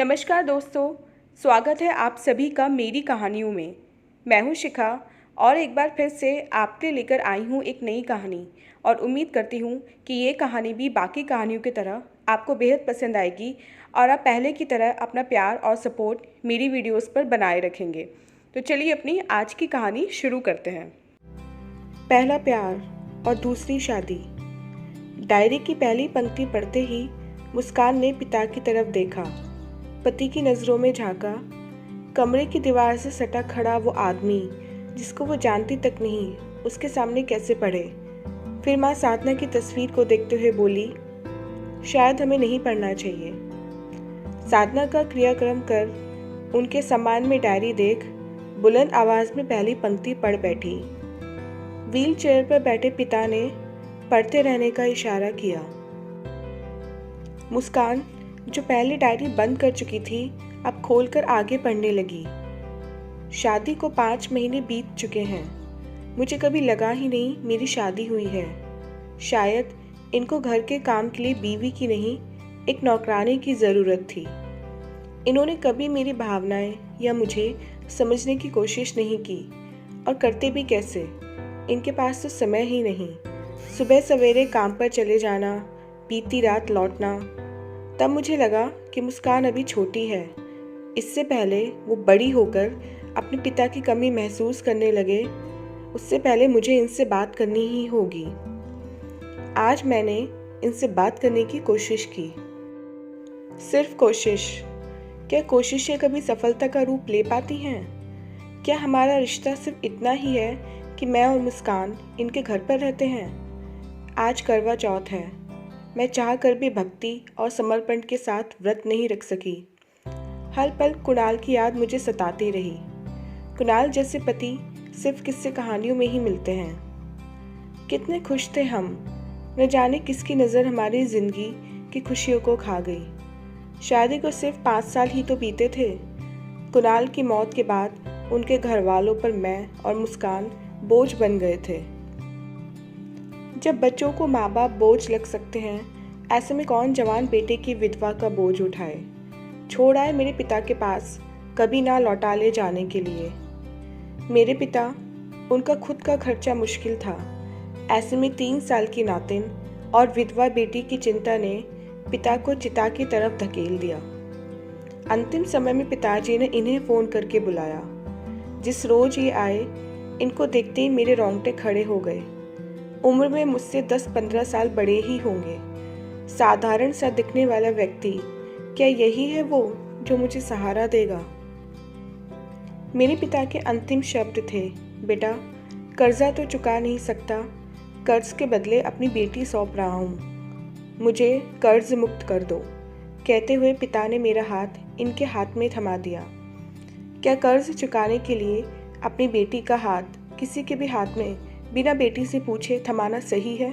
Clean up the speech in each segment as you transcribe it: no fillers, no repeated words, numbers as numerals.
नमस्कार दोस्तों, स्वागत है आप सभी का मेरी कहानियों में। मैं हूं शिखा और एक बार फिर से आपके लेकर आई हूं एक नई कहानी और उम्मीद करती हूं कि ये कहानी भी बाकी कहानियों की तरह आपको बेहद पसंद आएगी और आप पहले की तरह अपना प्यार और सपोर्ट मेरी वीडियोस पर बनाए रखेंगे। तो चलिए अपनी आज की कहानी शुरू करते हैं। पहला प्यार और दूसरी शादी। डायरी की पहली पंक्ति पढ़ते ही मुस्कान ने पिता की तरफ देखा। पति की नज़रों में झांका। कमरे की दीवार से सटा खड़ा वो आदमी जिसको वो जानती तक नहीं, उसके सामने कैसे पढ़े। फिर माँ साधना की तस्वीर को देखते हुए बोली, शायद हमें नहीं पढ़ना चाहिए। साधना का क्रियाक्रम कर उनके सम्मान में डायरी देख बुलंद आवाज़ में पहली पंक्ति पढ़ बैठी। व्हील चेयर पर बैठे पिता ने पढ़ते रहने का इशारा किया। मुस्कान जो पहले डायरी बंद कर चुकी थी अब खोलकर आगे पढ़ने लगी। शादी को 5 महीने बीत चुके हैं। मुझे कभी लगा ही नहीं मेरी शादी हुई है। शायद इनको घर के काम के लिए बीवी की नहीं, एक नौकरानी की ज़रूरत थी। इन्होंने कभी मेरी भावनाएं या मुझे समझने की कोशिश नहीं की, और करते भी कैसे। इनके पास तो समय ही नहीं। सुबह सवेरे काम पर चले जाना, बीती रात लौटना। तब मुझे लगा कि मुस्कान अभी छोटी है। इससे पहले वो बड़ी होकर अपने पिता की कमी महसूस करने लगे, उससे पहले मुझे इनसे बात करनी ही होगी। आज मैंने इनसे बात करने की कोशिश की। सिर्फ कोशिश। क्या कोशिशें कभी सफलता का रूप ले पाती हैं? क्या हमारा रिश्ता सिर्फ इतना ही है कि मैं और मुस्कान इनके घर पर रहते हैं? आज करवा चौथ है। मैं चाह कर भी भक्ति और समर्पण के साथ व्रत नहीं रख सकी। हर पल कुणाल की याद मुझे सताती रही। कुणाल जैसे पति सिर्फ किस्से कहानियों में ही मिलते हैं। कितने खुश थे हम, न जाने किसकी नज़र हमारी ज़िंदगी की खुशियों को खा गई। शादी को सिर्फ 5 साल ही तो बीते थे। कुणाल की मौत के बाद उनके घर वालों पर मैं और मुस्कान बोझ बन गए थे। जब बच्चों को माँ बाप बोझ लग सकते हैं, ऐसे में कौन जवान बेटे की विधवा का बोझ उठाए। छोड़ आए मेरे पिता के पास, कभी ना लौटा ले जाने के लिए। मेरे पिता, उनका खुद का खर्चा मुश्किल था। ऐसे में 3 साल की नातिन और विधवा बेटी की चिंता ने पिता को चिता की तरफ धकेल दिया। अंतिम समय में पिताजी ने इन्हें फ़ोन करके बुलाया। जिस रोज ये आए, इनको देखते ही मेरे रोंगटे खड़े हो गए। उम्र में मुझसे 10-15 साल बड़े ही होंगे। साधारण सा दिखने वाला व्यक्ति, क्या यही है वो जो मुझे सहारा देगा? मेरे पिता के अंतिम शब्द थे, बेटा, कर्जा तो चुका नहीं सकता, कर्ज के बदले अपनी बेटी सौंप रहा हूँ, मुझे कर्ज मुक्त कर दो। कहते हुए पिता ने मेरा हाथ इनके हाथ में थमा दिया। क्या कर्ज चुकाने के लिए अपनी बेटी का हाथ किसी के भी हाथ में बिना बेटी से पूछे थमाना सही है?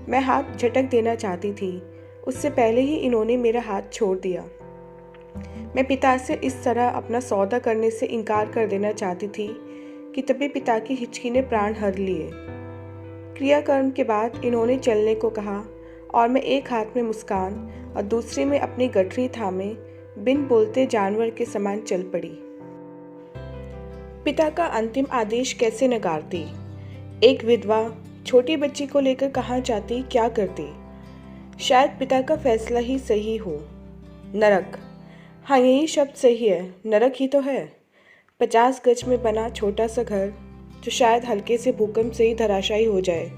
मैं हाथ झटक देना चाहती थी, उससे पहले ही इन्होंने मेरा हाथ छोड़ दिया। मैं पिता से इस तरह अपना सौदा करने से इनकार कर देना चाहती थी कि तभी पिता की हिचकी ने प्राण हर लिए। क्रियाकर्म के बाद इन्होंने चलने को कहा और मैं एक हाथ में मुस्कान और दूसरे में अपनी गठरी थामे बिन बोलते जानवर के समान चल पड़ी। पिता का अंतिम आदेश कैसे नकारती? एक विधवा छोटी बच्ची को लेकर कहाँ जाती, क्या करती? शायद पिता का फैसला ही सही हो। नरक, हाँ यही शब्द सही है, नरक ही तो है। 50 गज में बना छोटा सा घर जो शायद हल्के से भूकंप से ही धराशायी हो जाए।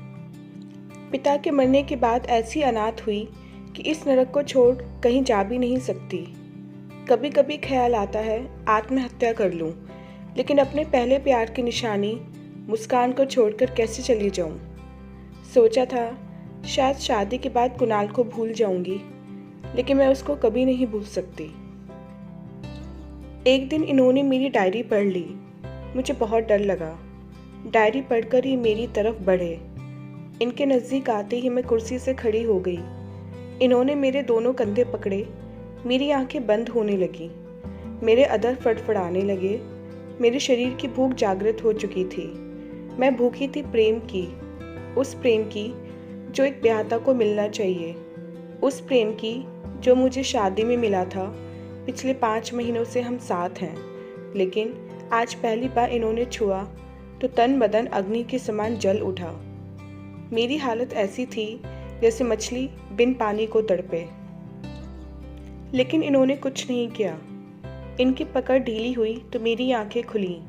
पिता के मरने के बाद ऐसी अनाथ हुई कि इस नरक को छोड़ कहीं जा भी नहीं सकती। कभी कभी ख्याल आता है आत्महत्या कर लूं, लेकिन अपने पहले प्यार की निशानी मुस्कान को छोड़कर कैसे चली जाऊं। सोचा था शायद शादी के बाद कुणाल को भूल जाऊंगी, लेकिन मैं उसको कभी नहीं भूल सकती। एक दिन इन्होंने मेरी डायरी पढ़ ली। मुझे बहुत डर लगा। डायरी पढ़कर ही मेरी तरफ बढ़े। इनके नज़दीक आते ही मैं कुर्सी से खड़ी हो गई। इन्होंने मेरे दोनों कंधे पकड़े। मेरी आंखें बंद होने लगी। मेरे अधर फड़फड़ाने लगे। मेरे शरीर की भूख जागृत हो चुकी थी। मैं भूखी थी प्रेम की, उस प्रेम की जो एक ब्याहता को मिलना चाहिए, उस प्रेम की जो मुझे शादी में मिला था, पिछले 5 महीनों से हम साथ हैं, लेकिन आज पहली बार इन्होंने छुआ तो तन बदन अग्नि के समान जल उठा। मेरी हालत ऐसी थी जैसे मछली बिन पानी को तड़पे। लेकिन इन्होंने कुछ नहीं किया। इनकी पकड़ ढीली हुई तो मेरी आंखें खुली।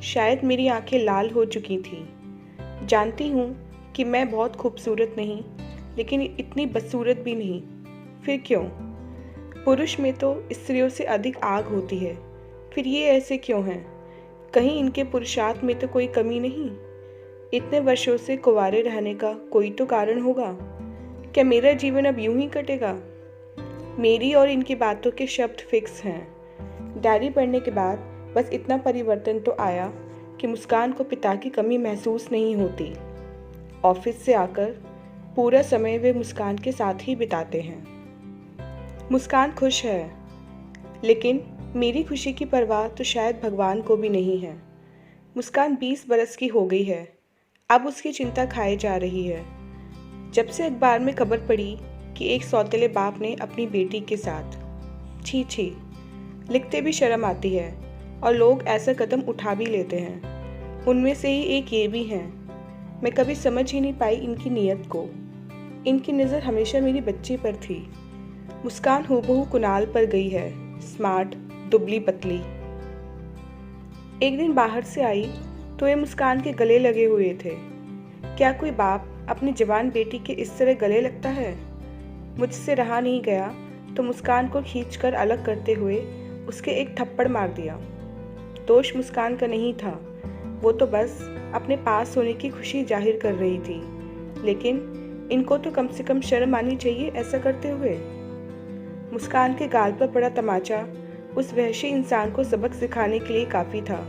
शायद मेरी आंखें लाल हो चुकी थीं। जानती हूँ कि मैं बहुत खूबसूरत नहीं, लेकिन इतनी बदसूरत भी नहीं। फिर क्यों? पुरुष में तो स्त्रियों से अधिक आग होती है, फिर ये ऐसे क्यों हैं? कहीं इनके पुरुषार्थ में तो कोई कमी नहीं? इतने वर्षों से कुंवारे रहने का कोई तो कारण होगा। क्या मेरा जीवन अब यूं ही कटेगा? मेरी और इनकी बातों के शब्द फिक्स हैं। डायरी पढ़ने के बाद बस इतना परिवर्तन तो आया कि मुस्कान को पिता की कमी महसूस नहीं होती। ऑफिस से आकर पूरा समय वे मुस्कान के साथ ही बिताते हैं। मुस्कान खुश है, लेकिन मेरी खुशी की परवाह तो शायद भगवान को भी नहीं है। मुस्कान 20 बरस की हो गई है, अब उसकी चिंता खाए जा रही है। जब से अखबार में खबर पड़ी कि एक सौतेले बाप ने अपनी बेटी के साथ, छी छी, लिखते भी शर्म आती है और लोग ऐसा कदम उठा भी लेते हैं। उनमें से ही एक ये भी हैं। मैं कभी समझ ही नहीं पाई इनकी नीयत को। इनकी नज़र हमेशा मेरी बच्ची पर थी। मुस्कान हूबहू कुणाल पर गई है, स्मार्ट, दुबली पतली। एक दिन बाहर से आई तो ये मुस्कान के गले लगे हुए थे। क्या कोई बाप अपनी जवान बेटी के इस तरह गले लगता है? मुझसे रहा नहीं गया तो मुस्कान को खींचकर अलग करते हुए उसके एक थप्पड़ मार दिया। दोष मुस्कान का नहीं था, वो तो बस अपने पास होने की खुशी जाहिर कर रही थी। लेकिन इनको तो कम से कम शर्म आनी चाहिए ऐसा करते हुए। मुस्कान के गाल पर पड़ा तमाचा उस वहशी इंसान को सबक सिखाने के लिए काफ़ी था।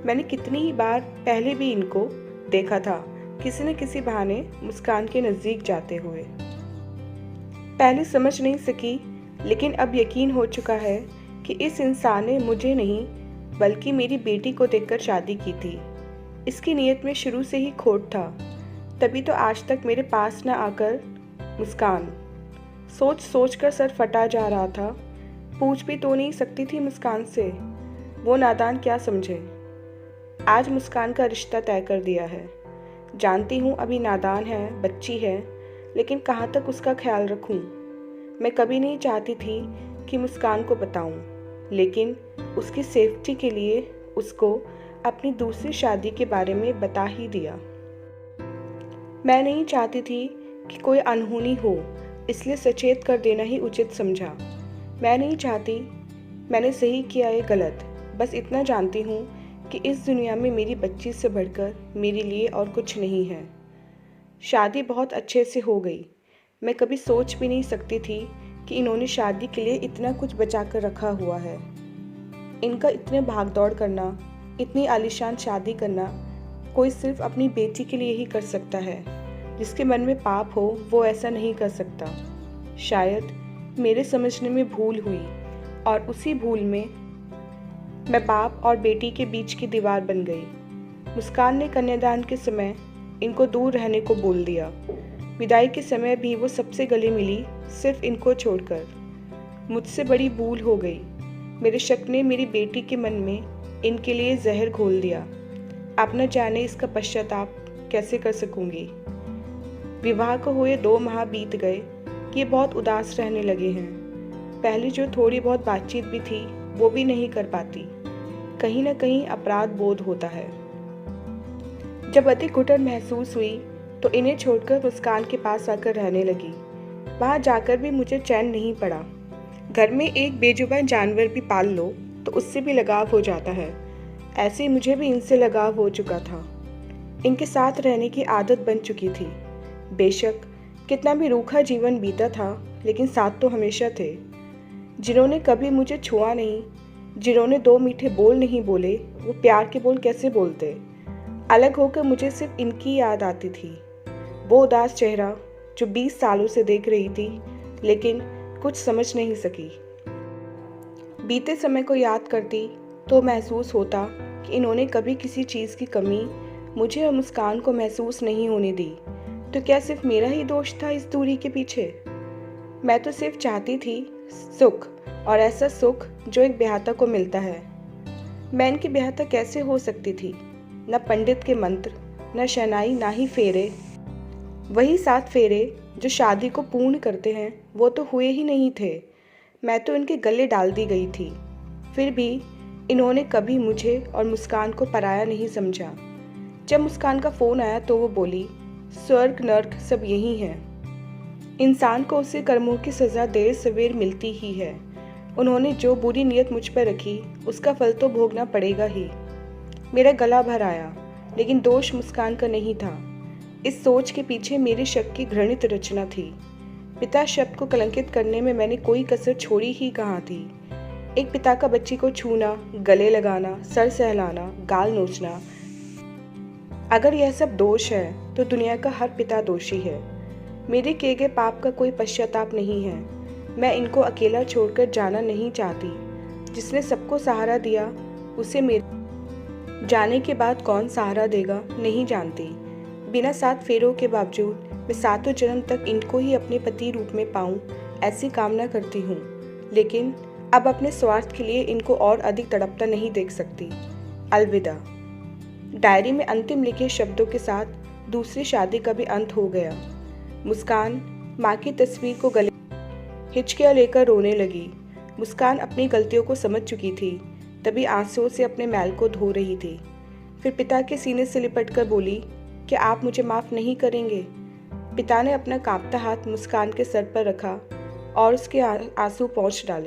मैंने कितनी ही बार पहले भी इनको देखा था, किसी न किसी बहाने मुस्कान के नज़दीक जाते हुए। पहले समझ नहीं सकी, लेकिन अब यकीन हो चुका है कि इस इंसान ने मुझे नहीं बल्कि मेरी बेटी को देखकर शादी की थी। इसकी नीयत में शुरू से ही खोट था, तभी तो आज तक मेरे पास न आकर मुस्कान। सोच सोच कर सर फटा जा रहा था। पूछ भी तो नहीं सकती थी मुस्कान से, वो नादान क्या समझे। आज मुस्कान का रिश्ता तय कर दिया है। जानती हूँ अभी नादान है, बच्ची है, लेकिन कहाँ तक उसका ख्याल रखूँ। मैं कभी नहीं चाहती थी कि मुस्कान को बताऊँ, लेकिन उसकी सेफ्टी के लिए उसको अपनी दूसरी शादी के बारे में बता ही दिया। मैं नहीं चाहती थी कि कोई अनहोनी हो, इसलिए सचेत कर देना ही उचित समझा। मैं नहीं चाहती मैंने सही किया या गलत, बस इतना जानती हूँ कि इस दुनिया में मेरी बच्ची से बढ़कर मेरे लिए और कुछ नहीं है। शादी बहुत अच्छे से हो गई। मैं कभी सोच भी नहीं सकती थी कि इन्होंने शादी के लिए इतना कुछ बचा कर रखा हुआ है। इनका इतने भागदौड़ करना, इतनी आलीशान शादी करना कोई सिर्फ अपनी बेटी के लिए ही कर सकता है। जिसके मन में पाप हो वो ऐसा नहीं कर सकता। शायद मेरे समझने में भूल हुई और उसी भूल में मैं बाप और बेटी के बीच की दीवार बन गई। मुस्कान ने कन्यादान के समय इनको दूर रहने को बोल दिया। विदाई के समय भी वो सबसे गले मिली, सिर्फ इनको छोड़कर। मुझसे बड़ी भूल हो गई। मेरे शक ने मेरी बेटी के मन में इनके लिए जहर घोल दिया। अब न जाने इसका पश्चाताप कैसे कर सकूंगी। विवाह को हुए 2 माह बीत गए। ये बहुत उदास रहने लगे हैं। पहले जो थोड़ी बहुत बातचीत भी थी वो भी नहीं कर पाती। कहीं ना कहीं अपराध बोध होता है। जब अधिक घुटन महसूस हुई तो इन्हें छोड़कर मुस्कान के पास आकर रहने लगी। वहाँ जाकर भी मुझे चैन नहीं पड़ा। घर में एक बेजुबान जानवर भी पाल लो तो उससे भी लगाव हो जाता है। ऐसे ही मुझे भी इनसे लगाव हो चुका था। इनके साथ रहने की आदत बन चुकी थी। बेशक कितना भी रूखा जीवन बीता था, लेकिन साथ तो हमेशा थे। जिन्होंने कभी मुझे छुआ नहीं, जिन्होंने 2 मीठे बोल नहीं बोले, वो प्यार के बोल कैसे बोलते। अलग होकर मुझे सिर्फ इनकी याद आती थी। वो उदास चेहरा जो 20 सालों से देख रही थी, लेकिन कुछ समझ नहीं सकी। बीते समय को याद करती तो महसूस होता कि इन्होंने कभी किसी चीज़ की कमी मुझे और मुस्कान को महसूस नहीं होने दी। तो क्या सिर्फ मेरा ही दोष था इस दूरी के पीछे? मैं तो सिर्फ चाहती थी सुख, और ऐसा सुख जो एक ब्याहता को मिलता है। मैं इनकी ब्याहता कैसे हो सकती थी? न पंडित के मंत्र, न शहनाई, ना ही फेरे। वही 7 फेरे जो शादी को पूर्ण करते हैं वो तो हुए ही नहीं थे। मैं तो इनके गले डाल दी गई थी। फिर भी इन्होंने कभी मुझे और मुस्कान को पराया नहीं समझा। जब मुस्कान का फ़ोन आया तो वो बोली, स्वर्ग नर्क सब यही है। इंसान को उसके कर्मों की सज़ा देर सवेर मिलती ही है। उन्होंने जो बुरी नीयत मुझ पर रखी उसका फल तो भोगना पड़ेगा ही। मेरा गला भर आया, लेकिन दोष मुस्कान का नहीं था। इस सोच के पीछे मेरे शक की घृणित रचना थी। पिता शब्द को कलंकित करने में मैंने कोई कसर छोड़ी ही कहाँ थी। एक पिता का बच्ची को छूना, गले लगाना, सर सहलाना, गाल नोचना, अगर यह सब दोष है तो दुनिया का हर पिता दोषी है। मेरे किए गए पाप का कोई पश्चाताप नहीं है। मैं इनको अकेला छोड़कर जाना नहीं चाहती। जिसने सबको सहारा दिया उसे मेरे जाने के बाद कौन सहारा देगा नहीं जानती। बिना 7 फेरों के बावजूद मैं 7 जन्म तक इनको ही अपने पति रूप में पाऊं, ऐसी कामना करती हूँ। लेकिन अब अपने स्वार्थ के लिए इनको और अधिक तड़पता नहीं देख सकती। अलविदा। डायरी में अंतिम लिखे शब्दों के साथ दूसरी शादी का भी अंत हो गया। मुस्कान माँ की तस्वीर को गले हिचकियाँ लेकर रोने लगी। मुस्कान अपनी गलतियों को समझ चुकी थी, तभी आंसुओं से अपने मैल को धो रही थी। फिर पिता के सीने से लिपटकर बोली, क्या आप मुझे माफ़ नहीं करेंगे? पिता ने अपना कांपता हाथ मुस्कान के सर पर रखा और उसके आंसू पोंछ डाले।